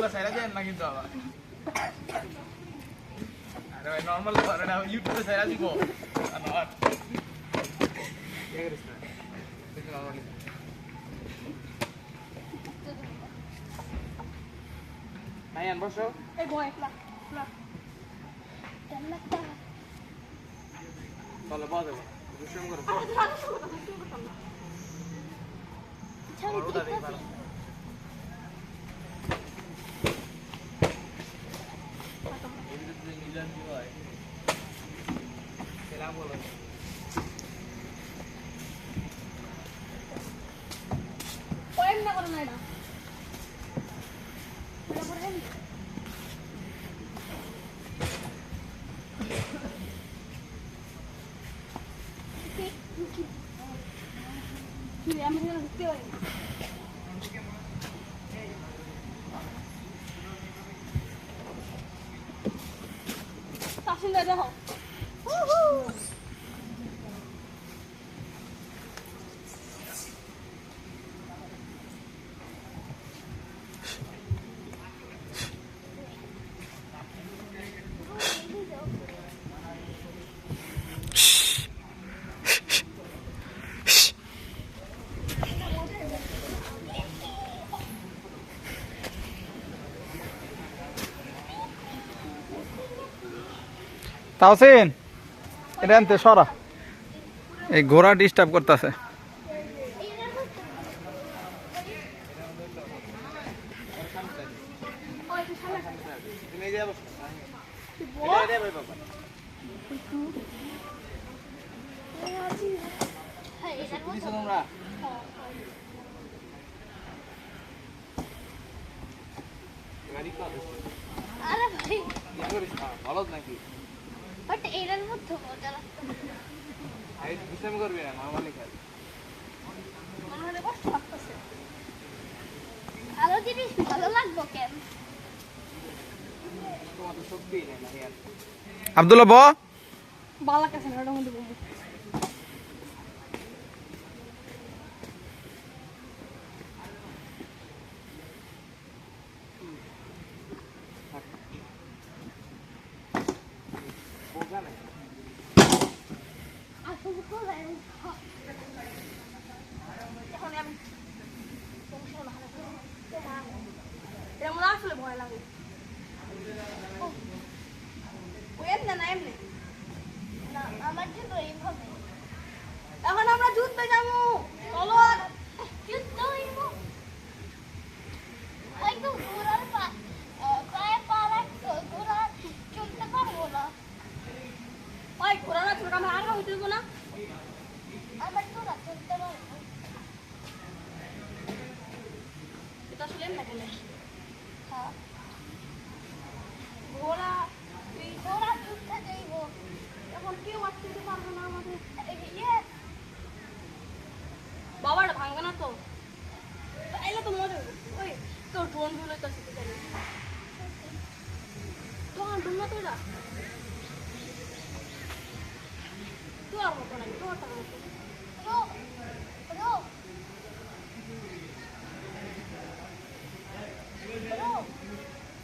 এগুলো সাইরা দেন না কিন্তু আবার আরে ভাই নরমাল করে না ইউটিউবে সাইরা দিব আর Mayan bosok. Boy, lah. Kalau bawa deh, rusung karo. Tawsin এটা আনতে সরা এই ঘোড়া ডিস্টার্ব করতেছে ভালো নাকি বাট এটার মধ্যে মজা লাগতো আই বুঝতে করবি না নরমালি খাই মানে কষ্ট লাগতেছে আরো জিনিস ভালো লাগবে কেন তোমার তো শক্তি নেই না ইয়ার আব্দুল্লাহ ব বালা কাছে না ওটার মধ্যে বলবো আসলে ভয় লাগে আমার জন্য এইভাবে এখন আমরা যুদ্ধে যাবো চলো যুদ্ধ হইব ওই তো ঘোড়ার পায়ে পা রাখতো ঘোড়া চলতে পারবো না ওই ঘোড়া না ছোট আমার আর হইতে দেবো না আমার ঘোড়া চলতে পারবো এটা আসলে না কেন হ্যাঁ ঘোড়া তুই ঘোড়া যুদ্ধে যাইব এখন কেউ আটকে পারবে না আমাদের বাবাটা ভাঙবে না তো এলে তো মজা ওই তোর ড্রোন গুলো তো শিখতে চাই তোমার ড্রোন না তো এটা তোর মতো নাকি তোরটা মতো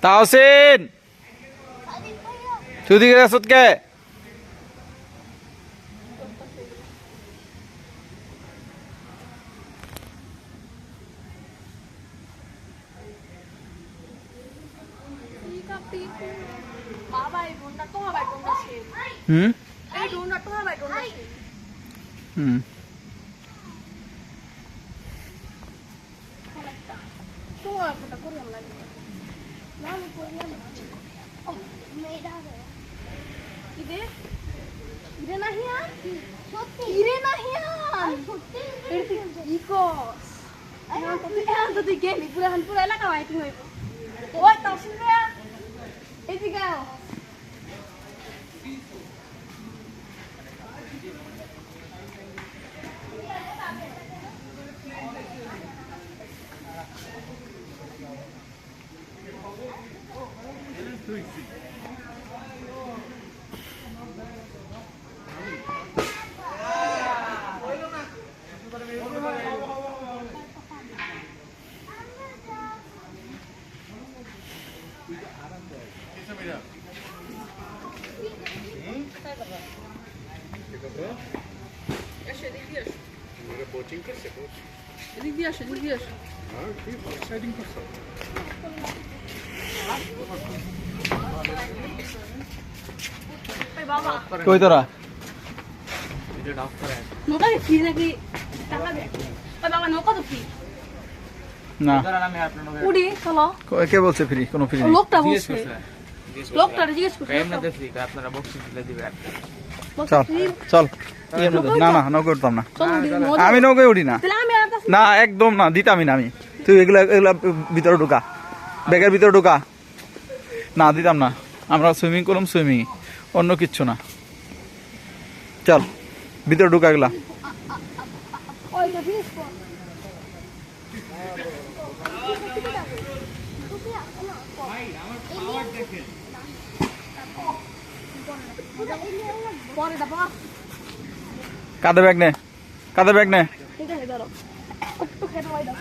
তাওসিন তুই দিকে আসত কে বাবা এই ড্রোনটা তোমার ভাই ড্রোনটা শেষ এই ড্রোনটা তোমার ভাই ড্রোনটা শেষ তোমার ফটো করে আমরা না আমি করি না ও মেয়েটা ইদে ইদে নাহিয়া সত্যি ইরে নাহিয়া সত্যি ইকো এখন তো তুই গেলি পুরা এলাকা মাইটিং হইব ওই তাওসিন রে এদিকে আও এদিক দিয়ে আসো, এদিক দিয়ে আসো। এই বাবা, কই তোরা নৌকা কি ফ্রি নাকি টাকা দেয়? ওই বাবা নৌকা তো ফ্রি। না আমি আপনার উড়ি চলো। কে বলছে ফ্রি? কোনো ফ্রি নেই। লোকটা বলছে, লোকটা জিজ্ঞেস করছে। আপনারা বক্সিং দিলে দিবেন। বলছে চল free। চল না না নৌকা উঠতাম না, চলো উড়ি, মজা। আমি নৌকায় উঠি না। তাহলে আমি আর কাছে না একদম না, দিতামই না আমি। তুই এগুলা এগুলা ভিতরে ঢুকা, ব্যাগের ভিতরে ঢুকা। না দিতাম না, আমরা সুইমিং করলাম, সুইমিং, অন্য কিচ্ছু না। চল ভিতরে ঢুকা এগুলা। ওইটা ফিনিশ কর। পরে দাও। কাঁধে ব্যাগ নে, কাঁধে ব্যাগ নে। ঠিক আছে ধরো। একটু খেতে হয় দাও।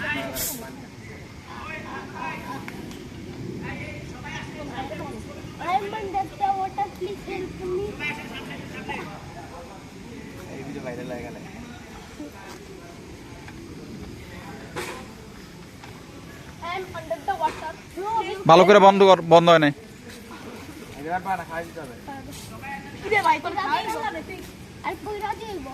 I'm under the water, please help me. এই ভিডিও ভাইরাল হয়ে গেল। I'm under the water. ভালো করে বন্ধ কর, বন্ধ হয় নাই। এবার পাড়া খাই দিতে হবে। কিরে ভাই তোর খাই দাও। আর কই রাজি হইব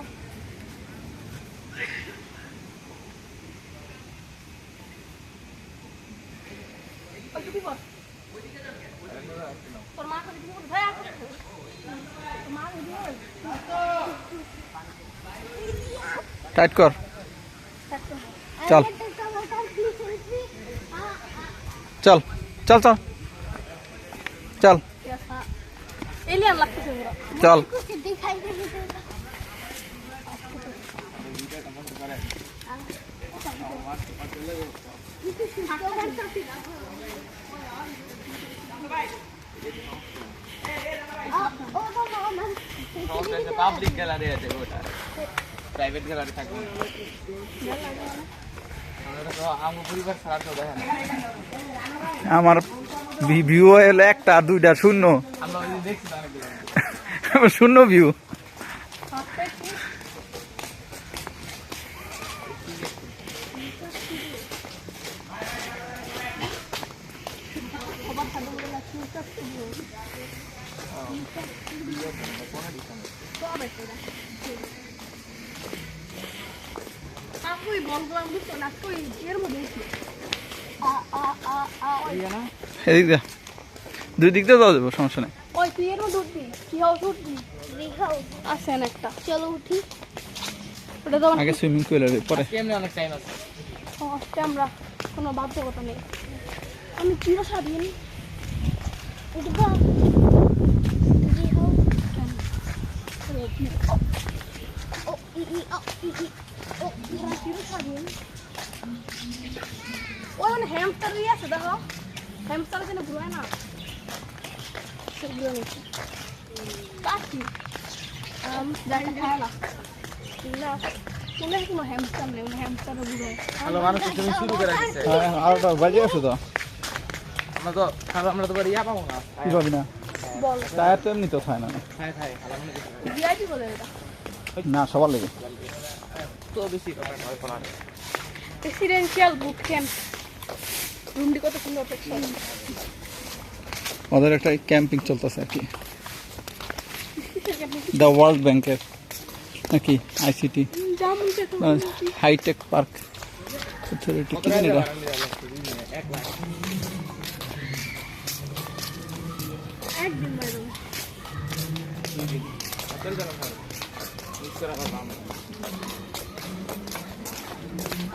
একটু কি কর? তোর মা করে দিবো ভাই। তোর মা করে দিবো। টাইট কর, চল চল চল চল চল এলিয়ান লাগতেছে পুরো। চল। कुछ दिखाई दे পাবলিক গ্যালারি আছে ওটা, প্রাইভেট গ্যালারি থাকবে। আমার পরিবার ছাড়া তো দেখেন। আমার ভিউ এলো একটা, দুইটা শূন্য। আমরা ওই দেখছি তো অনেকগুলো। শূন্য ভিউ। কাকুই বলবো আমি তো না কই এর মধ্যে এদিক দিয়ে, দুই দিক দিয়ে যাওয়া যাবো, সমস্যা নেই। ওই তুই এর মধ্যে উঠবি কি হাউস উঠবি दिखाओ আসেন একটা चलो उठी ওটা তো আগে সুইমিং করে পরে। কেমনে অনেক টাইম আছে। হচ্ছে আমরা কোনো বাধ্যকতা নেই। আমি কি স্বাধীন उठबा दिखाओ ओ ई ई ओ ई ई ओ স্বাধীন ওই মানে হ্যামস্টার ইয়ে আছে দেখো, হ্যামস্টারের জন্য ঘুরায় না সেগুলো নিচ্ছে পাখি দেখা খায় না না মনে হয় কোনো হ্যামস্টার নেই, মানে হ্যামস্টারও ঘুরায়। হ্যালো মানুষ, তুমি শুরু করে দিচ্ছে। আর বাজে আছো তো, আমরা তো ইয়া পাবো না। কি পাবি না, বল টায়ার তো এমনি তো হয় না। খাই খাই খালা মানে ভিআইপি বলে এটা না সবার লেগে তো বেশি কথা নয় বলার। Residential boot camp. রুমটি কত সুন্দর টেক্সচার। ওদের একটা ক্যাম্পিং চলতেছে আর কি, দ্য ওয়ার্ল্ড ব্যাংকের নাকি আইসিটি যেমন দেখো হাইটেক পার্ক অথরিটি, কি জানি এটা। একদিন বাইরে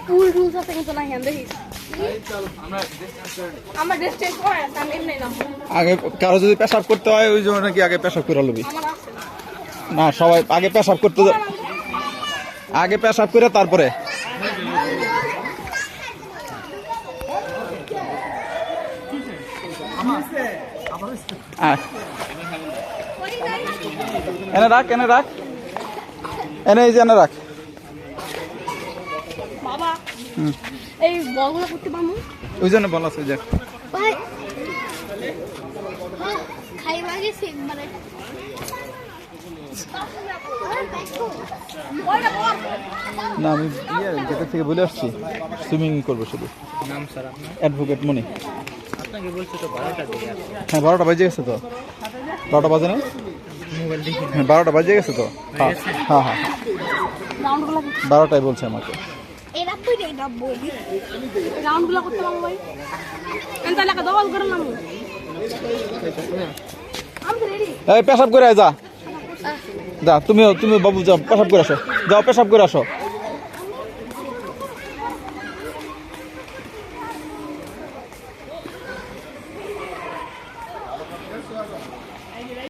পুল রুলস আছে কিন্তু না হ্যাঁ দেখিস আমার ড্রেস চেঞ্জ করা আছে, আমি এমনি না আগে কারো যদি পেশাব করতে হয় ওই জন্য নাকি আগে পেশাব করে লবি। আমার আছে না সবাই আগে পেশাব করতে, আগে পেশাব করে তারপরে। এনে রাখ, এনে রাখ, এনে এই যে এনে রাখ। বাবা এই বলগুলো করতে পারবো ওই জন্য বলা আছে যে भाई हां खाई वागे से मारे अरे देखो ওইটা বল না আমি গেটের থেকে বলে আসছি সুইমিং করবো শুধু। নাম স্যার আপনার? অ্যাডভোকেট মনি। আপনাকে বলছি তো 12টা দিকে আসতে। হ্যাঁ 12টা বাজে গেছে তো, 12টা বাজে না? মোবাইল দেখি হ্যাঁ 12টা বাজে গেছে তো। হ্যাঁ হ্যাঁ হ্যাঁ রাউন্ডগুলো 12টাই বলছে আমাকে। এটা তুই এটা বলি রাউন্ডগুলো করতে পারবো ভাই এন্ড লাগা দওয়াল করে নাম আমি তো রেডি এই পেশাব করে আয়, যা যা, তুমিও বাবু যাও পেশাব করে আসো, যাও পেশাব করে আসো।